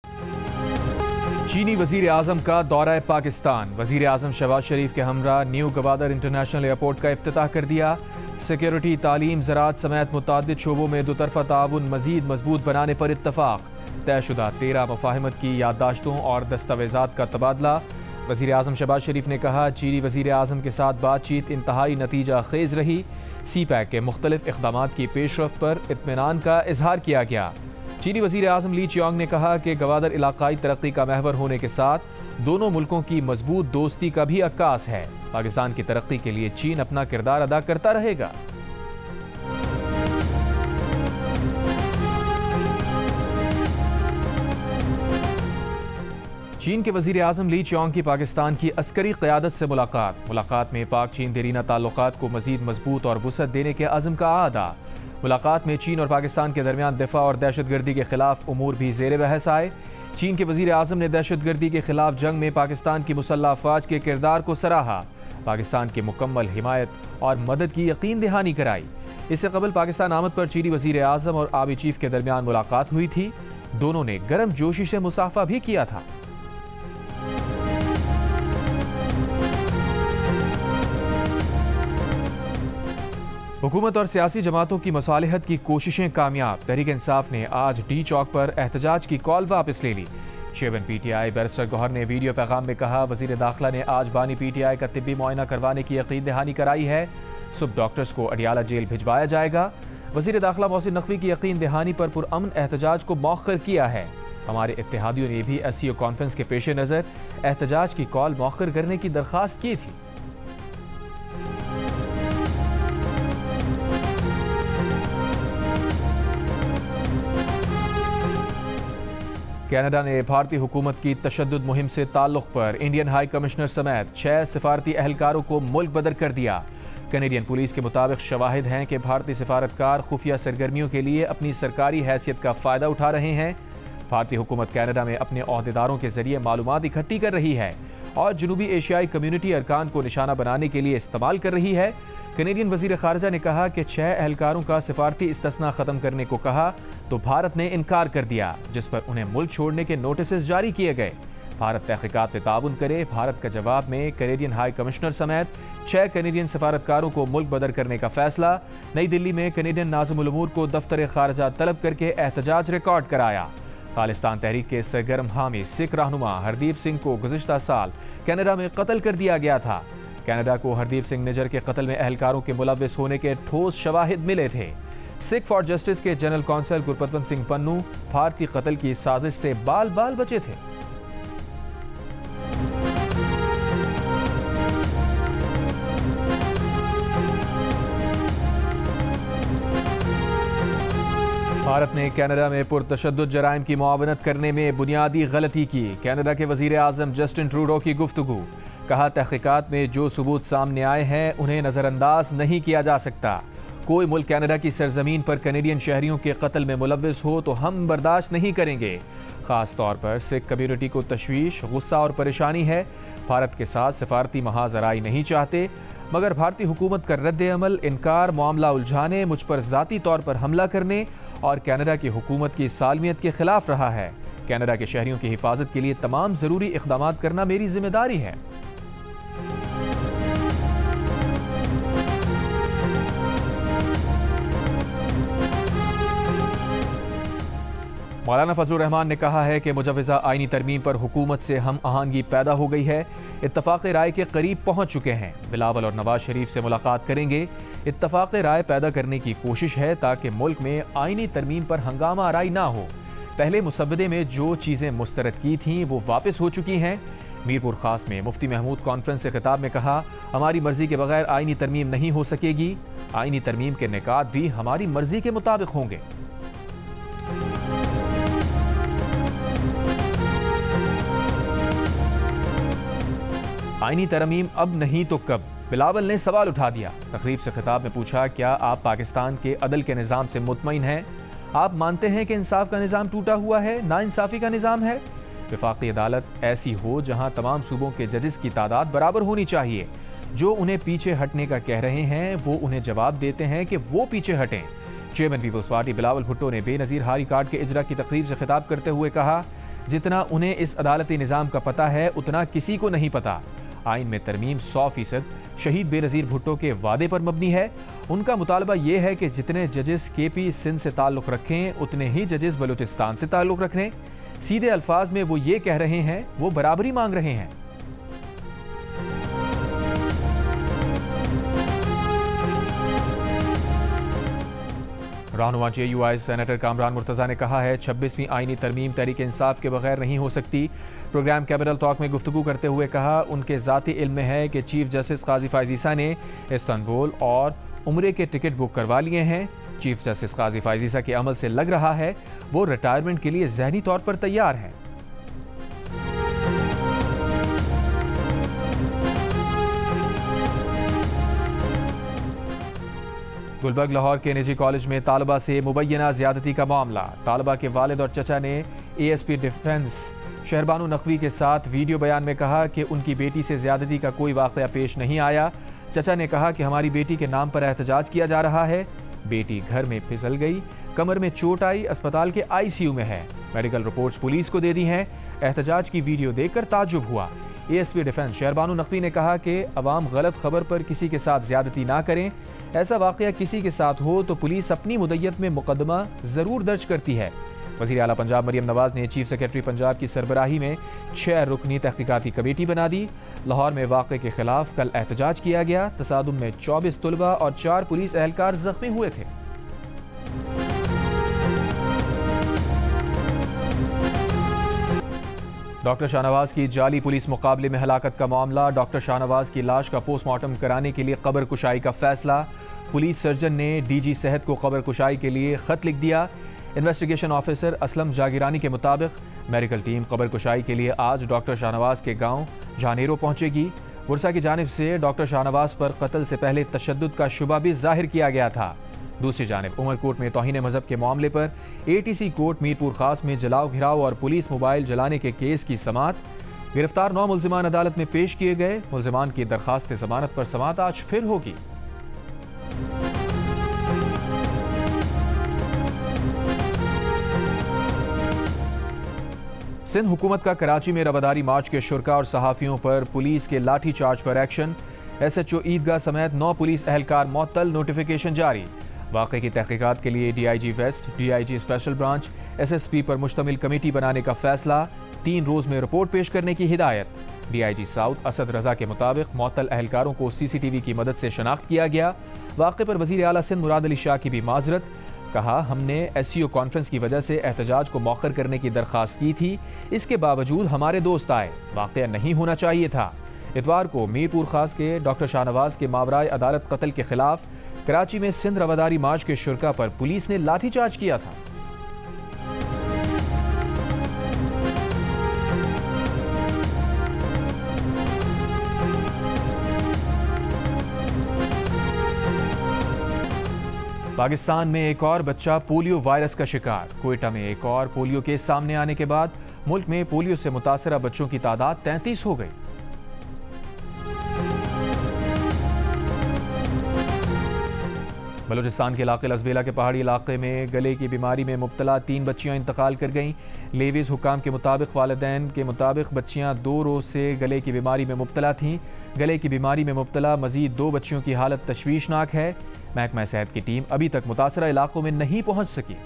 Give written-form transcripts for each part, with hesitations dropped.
चीनी वजीर आजम का दौरा पाकिस्तान। वजीर आजम शहबाज शरीफ के हमरा न्यू गवादर इंटरनेशनल एयरपोर्ट का इफ्तिताह कर दिया। सिक्योरिटी, तालीम, ज़राअत समेत मुतअद्दिद शोबों में दोतरफा ताउन मजीद मजबूत बनाने पर इत्तफाक। तयशुदा 13 मुफाहिमत की याददाश्तों और दस्तावेज़ात का तबादला। वजीर आजम शहबाज शरीफ ने कहा, चीनी वजीर आजम के साथ बातचीत इंतहाई नतीजा खेज रही। सी पैक के मुख्तलिफ इक़दामात की पेशरफ पर इत्मीनान का इजहार किया गया। चीनी वजीर आजम ली चियांग ने कहा कि गवादर इलाकाई तरक्की का महवर होने के साथ दोनों मुल्कों की मजबूत दोस्ती का भी अक्कास है। पाकिस्तान की तरक्की के लिए चीन अपना किरदार अदा करता रहेगा। चीन के वजीर आजम ली चियांग की पाकिस्तान की अस्करी क़यादत से मुलाकात में पाक चीन देरीना ताल्लुकात को मजीद मजबूत और वुसअत देने के अज़्म का आदा। मुलाकात में चीन और पाकिस्तान के दरमियान दिफा और दहशतगर्दी के खिलाफ उमूर भी ज़ेर बहस आए। चीन के वजीर आजम ने दहशतगर्दी के खिलाफ जंग में पाकिस्तान की मुसल्लह अफवाज के किरदार को सराहा। पाकिस्तान की मुकम्मल हिमायत और मदद की यकीन दहानी कराई। इससे कबल पाकिस्तान आमद पर चीनी वजीर आजम और आर्मी चीफ के दरमियान मुलाकात हुई थी। दोनों ने गर्म जोशी से मुसाफा भी किया था। हुकूमत और सियासी जमातों की मुसालिहत की कोशिशें कामयाब। तहरीक इंसाफ ने आज डी चौक पर एहतजाज की कॉल वापस ले ली। चेयरमैन पीटीआई बैरिस्टर गौहर ने वीडियो पैगाम में कहा, वजीर दाखिला ने आज बानी पीटीआई का तिब्बी मुआयना करवाने की यकीन दहानी कराई है। सुबह डॉक्टर्स को अडियाला जेल भिजवाया जाएगा। वजीर दाखिला मोहसिन नकवी की यकीन दहानी पर पुरअमन एहतजाज को मौखर किया है। हमारे इत्तेहादियों ने भी एससीओ कॉन्फ्रेंस के पेश नज़र एहतजाज की कॉल मौखर करने की दरख्वास्त की थी। कनाडा ने भारतीय हुकूमत की तशद्दुद मुहिम से ताल्लुक़ पर इंडियन हाई कमिश्नर समेत 6 सिफारती एहलकारों को मुल्क बदर कर दिया। कैनेडियन पुलिस के मुताबिक शवाहिद हैं कि भारतीय सिफारतकार खुफिया सरगर्मियों के लिए अपनी सरकारी हैसियत का फ़ायदा उठा रहे हैं। भारतीय हुकूमत कनाडा में अपने ओहदेदारों के जरिए मालूमात इकट्ठी कर रही है और जनूबी एशियाई कम्युनिटी अरकान को निशाना बनाने के लिए इस्तेमाल कर रही है। कैनेडियन वजीर खारजा ने कहा कि 6 एहलकारों का सिफारती इस्तिस्ना ख़त्म करने को कहा तो भारत ने इनकार कर दिया, जिस पर उन्हें मुल्क छोड़ने के नोटिस जारी किए गए। भारत तहकीकात में ताउन करे। भारत का जवाब में कैनेडियन हाई कमिश्नर समेत 6 कैनेडियन सिफारतकारों को मुल्क बदर करने का फैसला। नई दिल्ली में कैनेडियन नाज़िमुल उमूर को दफ्तर खारजा तलब करके एहतजाज रिकॉर्ड कराया। खालिस्तान तहरीक के सरगर्म हामी सिख रहनुमा हरदीप सिंह को गुज़िश्ता साल कनाडा में कत्ल कर दिया गया था। कनाडा को हरदीप सिंह निजर के कत्ल में एहलकारों के मुलव्विस होने के ठोस शवाहिद मिले थे। सिख फॉर जस्टिस के जनरल कौंसल गुरपतवंत सिंह पन्नू भारतीय कत्ल की साजिश से बाल बाल बचे थे। भारत ने कनाडा में पुरतशद्दुद जराइम की मुआवनत करने में बुनियादी गलती की। कनाडा के वजीर आजम जस्टिन ट्रूडो की गुफ्तगू। कहा, तहकीकात में जो सबूत सामने आए हैं उन्हें नज़रअंदाज नहीं किया जा सकता। कोई मुल्क कनाडा की सरजमीन पर कैनेडियन शहरियों के कत्ल में मुलव्विस हो तो हम बर्दाश्त नहीं करेंगे। ख़ास तौर पर सिख कम्युनिटी को तशवीश, गुस्सा और परेशानी है। भारत के साथ सिफारती महाजराई नहीं चाहते, मगर भारतीय हुकूमत का रद्द अमल, इनकार, मामला उलझाने, मुझ पर ज़ाती तौर पर हमला करने और कनाडा की हुकूमत की सालमियत के खिलाफ रहा है। कनाडा के शहरियों की हिफाजत के लिए तमाम ज़रूरी इक़दाम करना मेरी जिम्मेदारी है। मौलाना फजलुर रहमान ने कहा है कि मुजव्वज़ा आईनी तरमीम पर हुकूमत से हम आहंगी पैदा हो गई है। इत्तफ़ाक़ राय के करीब पहुँच चुके हैं। बिलावल और नवाज शरीफ से मुलाकात करेंगे। इत्तफ़ाक़ राय पैदा करने की कोशिश है ताकि मुल्क में आईनी तरमीम पर हंगामा आराई ना हो। पहले मुसव्वदे में जो चीज़ें मुस्तरद की थीं वो वापस हो चुकी हैं। मीरपुर खास में मुफ्ती महमूद कॉन्फ्रेंस से खिताब में कहा, हमारी मर्जी के बगैर आईनी तरमीम नहीं हो सकेगी। आईनी तरमीम के निकात भी हमारी मर्जी के मुताबिक होंगे। आईनी तरमीम अब नहीं तो कब? बिलावल ने सवाल उठा दिया। तकरीब से खिताब में पूछा, क्या आप पाकिस्तान के अदल के निज़ाम से मुतमईन हैं? आप मानते हैं कि इंसाफ का निज़ाम टूटा हुआ है, नाइंसाफ़ी का निज़ाम है? वफाकी अदालत ऐसी हो जहां तमाम सूबों के जजेस की तादाद बराबर होनी चाहिए। जो उन्हें पीछे हटने का कह रहे हैं वो उन्हें जवाब देते हैं कि वो पीछे हटें। चेयरमैन पीपल्स पार्टी बिलावल भुट्टो ने बेनज़ीर हारी कार्ड के इजरा की तकरीब से खिताब करते हुए कहा, जितना उन्हें इस अदालती निज़ाम का पता है उतना किसी को नहीं पता। आइन में तरमीम 100% शहीद बेनज़ीर भुट्टो के वादे पर मबनी है। उनका मुतालबा यह है कि जितने जजेस KP सिंध से ताल्लुक़ रखें उतने ही जजेस बलूचिस्तान से ताल्लुक़ रखें। सीधे अल्फाज में वो ये कह रहे हैं, वो बराबरी मांग रहे हैं। रहनुमा JUI सेनेटर कामरान मुर्तज़ा ने कहा है 26वीं आईनी तरमीम तहरीक इंसाफ के बगैर नहीं हो सकती। प्रोग्राम कैपिटल टॉक में गुफ्तगू करते हुए कहा, उनके ज़ाती इल्म में है कि चीफ जस्टिस काजी फ़ाइज़ ईसा ने इस्तांबुल और उम्रे के टिकट बुक करवा लिए हैं। चीफ जस्टिस काजी फ़ाइज़ ईसा के अमल से लग रहा है वो रिटायरमेंट के लिए ज़हनी तौर पर तैयार हैं। गुलबर्ग लाहौर के निजी कॉलेज में तालबा से मुबैना ज्यादती का मामला। तालबा के वालिद और चचा ने ASP डिफेंस शहरबानू नकवी के साथ वीडियो बयान में कहा कि उनकी बेटी से ज्यादती का कोई वाक़या पेश नहीं आया। चचा ने कहा कि हमारी बेटी के नाम पर एहतजाज किया जा रहा है। बेटी घर में फिसल गई, कमर में चोट आई, अस्पताल के ICU में है। मेडिकल रिपोर्ट्स पुलिस को दे दी हैं। एहतजाज की वीडियो देखकर ताज्जुब हुआ। ASP डिफेंस शहरबानू नकवी ने कहा कि अवाम गलत खबर पर किसी के साथ ज्यादती ना करें। ऐसा वाक़या किसी के साथ हो तो पुलिस अपनी मुद्दत में मुकदमा ज़रूर दर्ज करती है। वज़ीर आला पंजाब मरियम नवाज़ ने चीफ सेक्रेटरी पंजाब की सरबराही में 6 रुकनी तहकीकाती कमेटी बना दी। लाहौर में वाक़े के खिलाफ कल एहतजाज किया गया। तसादुम में 24 तलबा और 4 पुलिस एहलकार जख्मी हुए थे। डॉक्टर शाहनवाज की जाली पुलिस मुकाबले में हलाकत का मामला। डॉक्टर शाहनवाज की लाश का पोस्टमार्टम कराने के लिए कब्र कुशाई का फैसला। पुलिस सर्जन ने DG सेहत को कब्र कुशाई के लिए खत लिख दिया। इन्वेस्टिगेशन ऑफिसर असलम जागिरानी के मुताबिक मेडिकल टीम कब्र कुशाई के लिए आज डॉक्टर शाहनवाज के गांव झानेरो पहुंचेगी। बुरसा की जानिब से डॉक्टर शाहनवाज पर कत्ल से पहले तशद्दुद का शुबा भी जाहिर किया गया था। दूसरी जानिब उमरकोट में तौहीन मजहब के मामले पर ATC कोर्ट मीरपुर खास में जलाओ घिराव और पुलिस मोबाइल जलाने के केस की समाअत। गिरफ्तार 9 मुल्जिमान अदालत में पेश किए गए। मुल्जिमान की दरखास्त जमानत पर समाअत आज फिर होगी। सिंध हुकूमत का कराची में रवादारी मार्च के शुरका और सहाफ़ियों पर पुलिस के लाठी चार्ज पर एक्शन। SHO ईदगाह समेत 9 पुलिस एहलकार मुअत्तल, नोटिफिकेशन जारी। वाक़े की तहकीकात के लिए DIG west, DIG special branch, SSP पर मुश्तमिल कमेटी बनाने का फैसला। 3 रोज़ में रिपोर्ट पेश करने की हिदायत। DIG साउथ असद रजा के मुताबिक मुअत्तल एहलकारों को CCTV की मदद से शनाख्त किया गया। वाक़े पर वज़ीर आला सिंध मुराद अली शाह की भी माजरत। कहा, हमने SCO कॉन्फ्रेंस की वजह से एहतजाज को मौखर करने की दरख्वास्त की थी, इसके बावजूद हमारे दोस्त आए। वाक़या नहीं होना चाहिए था। इतवार को मीरपुर खास के डॉक्टर शाहनवाज के मावराए अदालत कत्ल के खिलाफ कराची में सिंध रवादारी मार्च के शुरका पर पुलिस ने लाठीचार्ज किया था। पाकिस्तान में एक और बच्चा पोलियो वायरस का शिकार। क्वेटा में एक और पोलियो केस सामने आने के बाद मुल्क में पोलियो से मुतासरा बच्चों की तादाद 33 हो गई। बलूचिस्तान के इलाके लसबेला के पहाड़ी इलाके में गले की बीमारी में मुब्तला 3 बच्चियां इंतकाल कर गईं। लेवीज हुकाम के मुताबिक वालिदैन के मुताबिक बच्चियां 2 रोज़ से गले की बीमारी में मुब्तला थीं। गले की बीमारी में मुब्तला मजीद 2 बच्चियों की हालत तशवीशनाक है। महकमा सेहत की टीम अभी तक मुतासरा इलाकों में नहीं पहुंच सकी।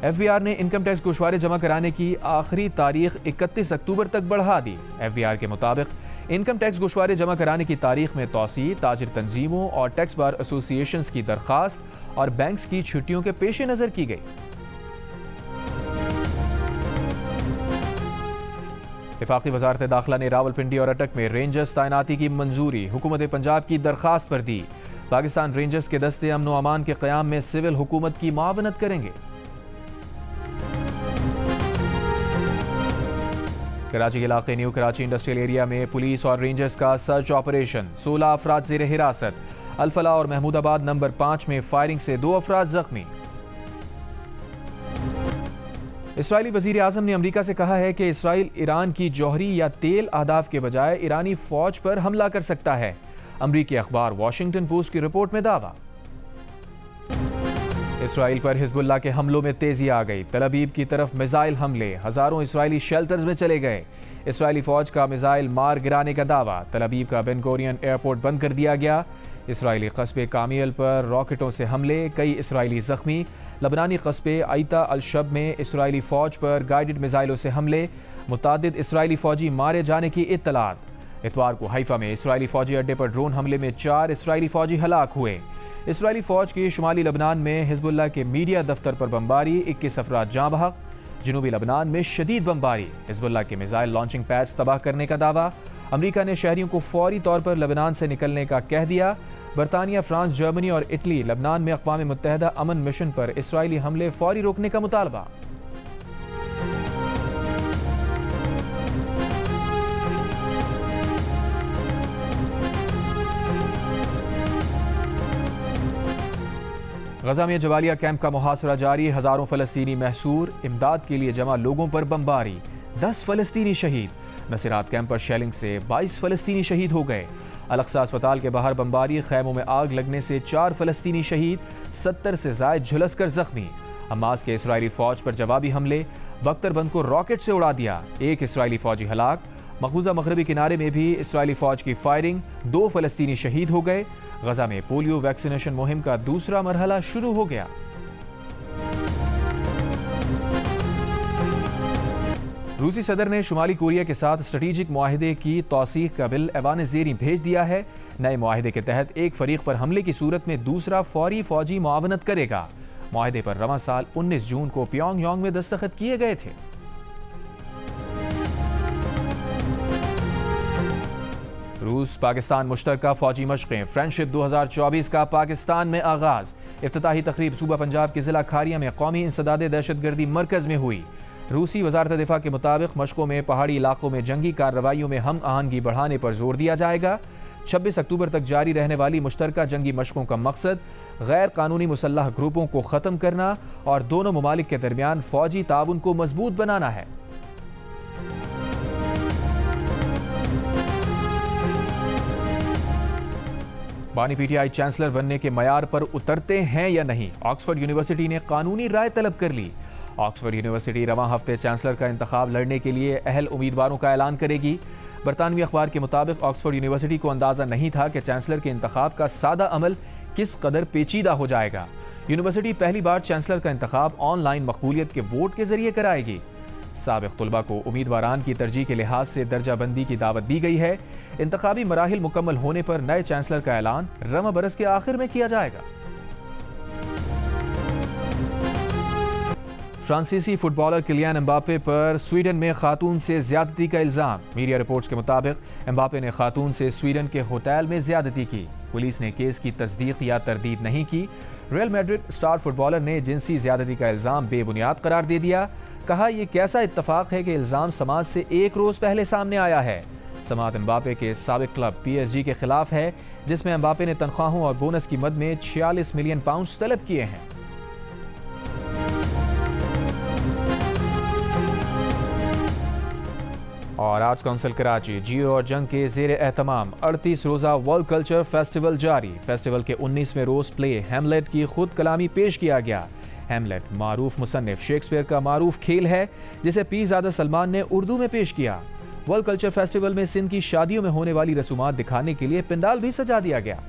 FBR ने इनकम टैक्स गोशवारे जमा कराने की आखिरी तारीख 31 अक्टूबर तक बढ़ा दी। FBR के मुताबिक इनकम टैक्स गोशवारे जमा कराने की तारीख में तौसी, ताजिर तंजीमों और टैक्स बार एसोसिएशंस की दरखास्त और बैंक्स की छुट्टियों के पेश नज़र की गई। वफाकी वजारत दाखिला ने रावलपिंडी और अटक में रेंजर्स तैनाती की मंजूरी। हुकूमत पंजाब की दरखास्त पर दी। पाकिस्तान रेंजर्स के दस्ते अमन व अमान के क़याम में सिविल हुकूमत की मावनत करेंगे। कराची के इलाके न्यू कराची इंडस्ट्रियल एरिया में पुलिस और रेंजर्स का सर्च ऑपरेशन। 16 अफराद ज़ेर हिरासत। अल्फला और महमूदाबाद नंबर 5 में फायरिंग से 2 अफराद जख्मी। इसराइली वज़ीर आज़म ने अमरीका से कहा है कि इसराइल ईरान की जौहरी या तेल अहदाफ के बजाय ईरानी फौज पर हमला कर सकता है। अमरीकी अखबार वाशिंगटन पोस्ट की रिपोर्ट में दावा। इसराइल पर हिजबुल्लाह के हमलों में तेजी आ गई। तल अवीव की तरफ मिसाइल हमले, हजारों इसराइली शेल्टर्स में चले गए। इसराइली फौज का मिसाइल मार गिराने का दावा। तल अवीव का बेन गुरियन एयरपोर्ट बंद कर दिया गया। इसराइली कस्बे कामियल पर रॉकेटों से हमले, कई इसराइली जख्मी। लबनानी कस्बे आइता अल-शब में इसराइली फौज पर गाइडेड मिसाइलों से हमले, मुतादिद इसराइली फौजी मारे जाने की इत्तलात। इतवार को हाइफा में इसराइली फौजी अड्डे पर ड्रोन हमले में 4 इसराइली फौजी हलाक हुए। इसराइली फौज की शुमाली लबनान में हिजबुल्लाह के मीडिया दफ्तर पर बमबारी, 21 अफराद जाँ बहक। जनूबी लबनान में शदीद बमबारी, हिजबुल्लाह के मिसाइल लॉन्चिंग पैड्स तबाह करने का दावा। अमरीका ने शहरियों को फौरी तौर पर लबनान से निकलने का कह दिया। बरतानिया, फ्रांस, जर्मनी और इटली लबनान में अक़वाम मुत्तहिदा अमन मिशन पर इसराइली हमले फौरी रोकने का मुतालबा। गजा में जवालिया कैंप का मुहासरा जारी, हजारों फलस्तीनी महसूर। इमदाद के लिए जमा लोगों पर बमबारी, 10 फलस्तीनी शहीद। नसीरात कैंप पर शेलिंग से 22 फलस्तीनी शहीद हो गए। अल-अक़सा अस्पताल के बाहर बमबारी, खैमों में आग लगने से 4 फलस्तीनी शहीद, 70 से जायद झुलसकर जख्मी। हमास के इसराइली फौज पर जवाबी हमले, बख्तरबंद को रॉकेट से उड़ा दिया, 1 इसराइली फौजी हलाक। मकबूजा मगरबी किनारे में भी इसराइली फौज की फायरिंग, 2 फलस्तीनी शहीद हो गए। गजा में पोलियो वैक्सीनेशन मुहिम का दूसरा मरहला शुरू हो गया। रूसी सदर ने शुमाली कोरिया के साथ स्ट्रेटेजिक मुआहिदे की तौसीक का बिल ऐवान ज़ेरी भेज दिया है। नए मुआहिदे के तहत एक फरीक पर हमले की सूरत में दूसरा फौरी फौजी मुआवनत करेगा। मुआहिदे पर रवां साल 19 जून को प्योंगयांग में दस्तखत किए गए थे। रूस पाकिस्तान मुश्तरका फौजी मशक़ें, फ्रेंडशिप 2024 का पाकिस्तान में आगाज। इफ्तिताही तकरीब सूबा पंजाब के जिला खारिया में कौमी इंसदाद दहशतगर्दी मरकज़ में हुई। रूसी वजारत दिफा के मुताबिक मशकों में पहाड़ी इलाकों में जंगी कार्रवाइयों में हम आहंगी बढ़ाने पर जोर दिया जाएगा। 26 अक्टूबर तक जारी रहने वाली मुश्तरका जंगी मशकों का मकसद गैर कानूनी मुसल्लह ग्रुपों को ख़त्म करना और दोनों ममालिक के दरमियान फौजी ताउन को मजबूत बनाना है। बानी पीटीआई चांसलर बनने के मयार पर उतरते हैं या नहीं, ऑक्सफोर्ड यूनिवर्सिटी ने कानूनी राय तलब कर ली। ऑक्सफोर्ड यूनिवर्सिटी रवां हफ्ते चांसलर का इंतखाब लड़ने के लिए अहल उम्मीदवारों का ऐलान करेगी। बरतानवी अखबार के मुताबिक ऑक्सफोर्ड यूनिवर्सिटी को अंदाजा नहीं था कि चांसलर के इंतखाब का सादा अमल किस कदर पेचीदा हो जाएगा। यूनिवर्सिटी पहली बार चांसलर का इंतखाब ऑनलाइन मकबूलियत के वोट के जरिए कराएगी। साबिक तुलबा को उम्मीदवारान की तरजीह के लिहाज से दर्जा बंदी की दावत दी गई है। इंतखाबी मराहिल मुकम्मल होने पर नए चांसलर का ऐलान रवां बरस के आखिर में किया जाएगा। फ्रांसीसी फुटबॉलर किलियान एम्बापे पर स्वीडन में खातून से ज्यादती का इल्जाम। मीडिया रिपोर्ट्स के मुताबिक एम्बापे ने खातून से स्वीडन के होटल में ज्यादती की। पुलिस ने केस की तस्दीक या तरदीद नहीं की। रियल मैड्रिड स्टार फुटबॉलर ने जिनसी ज्यादती का इल्जाम बेबुनियाद करार दे दिया। कहा, यह कैसा इत्तफाक है कि इल्जाम समाज से एक रोज पहले सामने आया है। समात एम्बापे के साबिक क्लब PSG के खिलाफ है, जिसमें एम्बापे ने तनख्वाहों और बोनस की मद में 46 मिलियन पाउंड तलब किए हैं। और आर्ट्स काउंसिल कराची जियो और जंग के ज़ेर एहतमाम 38 रोज़ा वर्ल्ड कल्चर फेस्टिवल जारी। फेस्टिवल के 19वें रोज़ प्ले हैमलेट की खुद कलामी पेश किया गया। हैमलेट मारूफ मुसन्निफ शेक्सपियर का मारूफ खेल है, जिसे पीरज़ादा सलमान ने उर्दू में पेश किया। वर्ल्ड कल्चर फेस्टिवल में सिंध की शादियों में होने वाली रसूमात दिखाने के लिए पंडाल भी सजा दिया गया।